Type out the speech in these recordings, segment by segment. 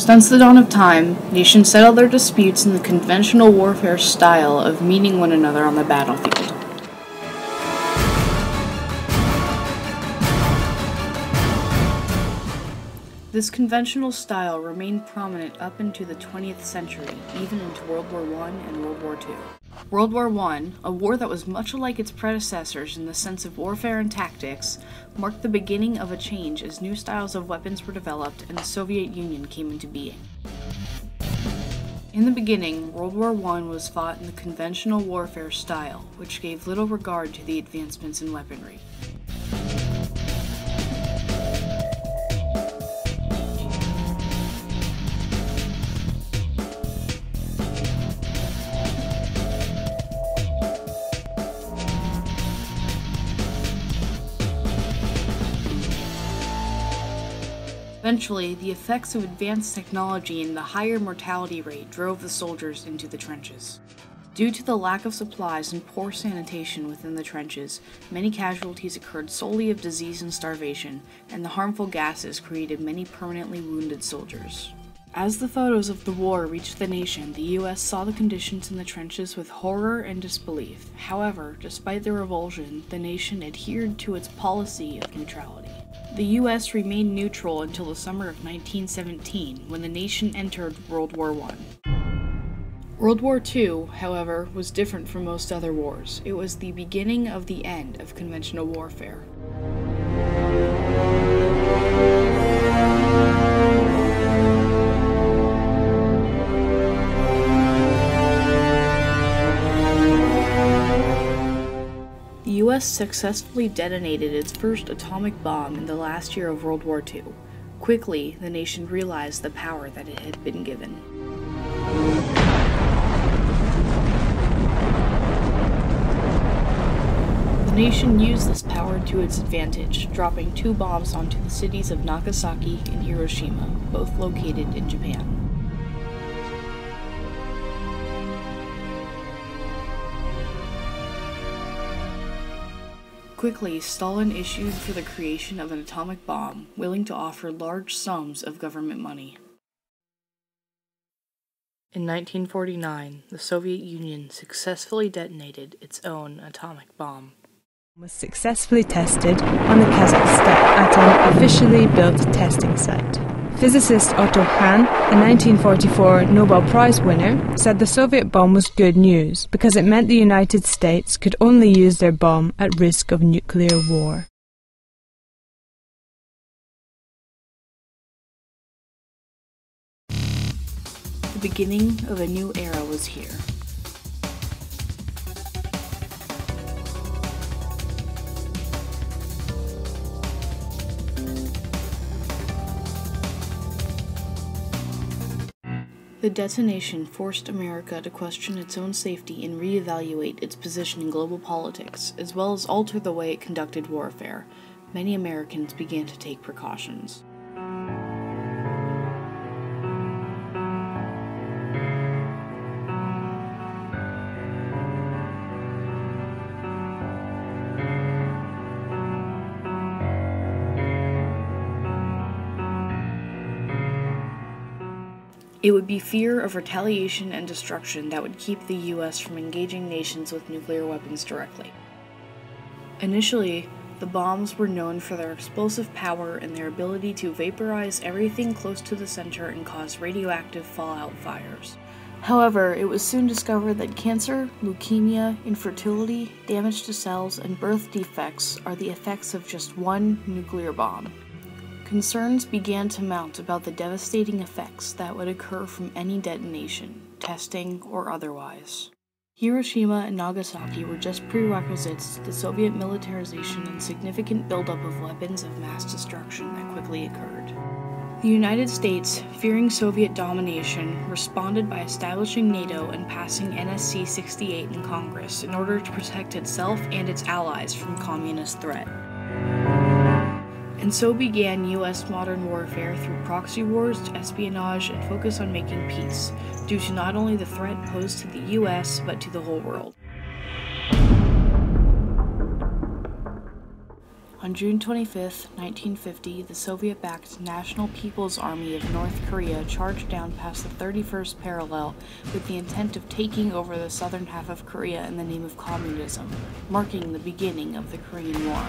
Since the dawn of time, nations settled their disputes in the conventional warfare style of meeting one another on the battlefield. This conventional style remained prominent up into the 20th century, even into World War I and World War II. World War I, a war that was much alike its predecessors in the sense of warfare and tactics, marked the beginning of a change as new styles of weapons were developed and the Soviet Union came into being. In the beginning, World War I was fought in the conventional warfare style, which gave little regard to the advancements in weaponry. Eventually, the effects of advanced technology and the higher mortality rate drove the soldiers into the trenches. Due to the lack of supplies and poor sanitation within the trenches, many casualties occurred solely of disease and starvation, and the harmful gases created many permanently wounded soldiers. As the photos of the war reached the nation, the U.S. saw the conditions in the trenches with horror and disbelief. However, despite the revulsion, the nation adhered to its policy of neutrality. The U.S. remained neutral until the summer of 1917, when the nation entered World War I. World War II, however, was different from most other wars. It was the beginning of the end of conventional warfare. The U.S. successfully detonated its first atomic bomb in the last year of World War II. Quickly, the nation realized the power that it had been given. The nation used this power to its advantage, dropping 2 bombs onto the cities of Nagasaki and Hiroshima, both located in Japan. Quickly, Stalin issued for the creation of an atomic bomb, willing to offer large sums of government money. In 1949, the Soviet Union successfully detonated its own atomic bomb. Was successfully tested on the Kazakh steppe at an officially built testing site. Physicist Otto Hahn, a 1944 Nobel Prize winner, said the Soviet bomb was good news because it meant the United States could only use their bomb at risk of nuclear war. The beginning of a new era was here. The detonation forced America to question its own safety and reevaluate its position in global politics, as well as alter the way it conducted warfare. Many Americans began to take precautions. It would be fear of retaliation and destruction that would keep the U.S. from engaging nations with nuclear weapons directly. Initially, the bombs were known for their explosive power and their ability to vaporize everything close to the center and cause radioactive fallout fires. However, it was soon discovered that cancer, leukemia, infertility, damage to cells, and birth defects are the effects of just one nuclear bomb. Concerns began to mount about the devastating effects that would occur from any detonation, testing, or otherwise. Hiroshima and Nagasaki were just prerequisites to the Soviet militarization and significant buildup of weapons of mass destruction that quickly occurred. The United States, fearing Soviet domination, responded by establishing NATO and passing NSC 68 in Congress in order to protect itself and its allies from communist threat. And so began U.S. modern warfare through proxy wars to espionage and focus on making peace, due to not only the threat posed to the U.S., but to the whole world. On On June 25, 1950, the Soviet-backed National People's Army of North Korea charged down past the 31st parallel with the intent of taking over the southern half of Korea in the name of communism, marking the beginning of the Korean War.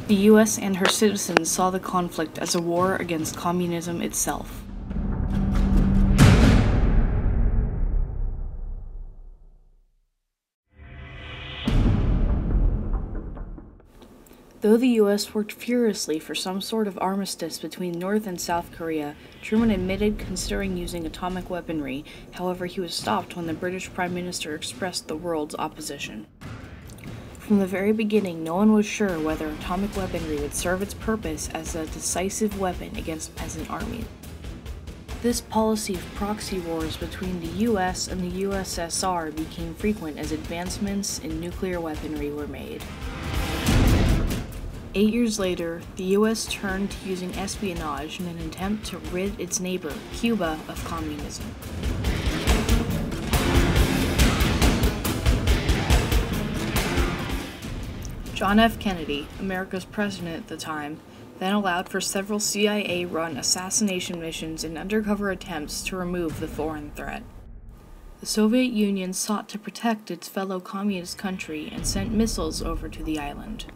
The U.S. and her citizens saw the conflict as a war against communism itself. Though the U.S. worked furiously for some sort of armistice between North and South Korea, Truman admitted considering using atomic weaponry. However, he was stopped when the British Prime Minister expressed the world's opposition. From the very beginning, no one was sure whether atomic weaponry would serve its purpose as a decisive weapon against peasant armies. This policy of proxy wars between the US and the USSR became frequent as advancements in nuclear weaponry were made. 8 years later, the US turned to using espionage in an attempt to rid its neighbor, Cuba, of communism. John F. Kennedy, America's president at the time, then allowed for several CIA-run assassination missions and undercover attempts to remove the foreign threat. The Soviet Union sought to protect its fellow communist country and sent missiles over to the island.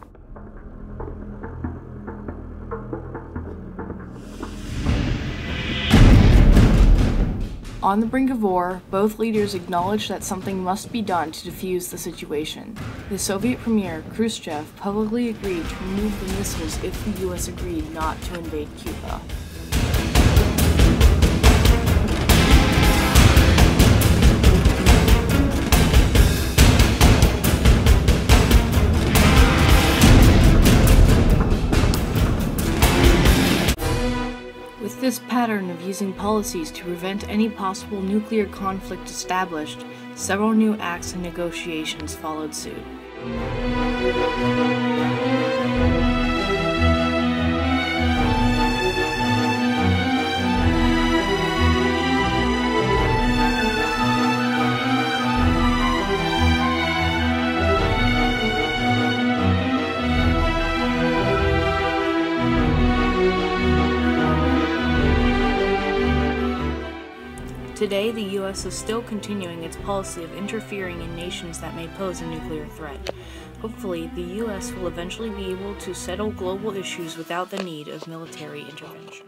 On the brink of war, both leaders acknowledged that something must be done to defuse the situation. The Soviet Premier, Khrushchev, publicly agreed to remove the missiles if the U.S. agreed not to invade Cuba. With this pattern of using policies to prevent any possible nuclear conflict established, several new acts and negotiations followed suit. Today, the U.S. is still continuing its policy of interfering in nations that may pose a nuclear threat. Hopefully, the U.S. will eventually be able to settle global issues without the need of military intervention.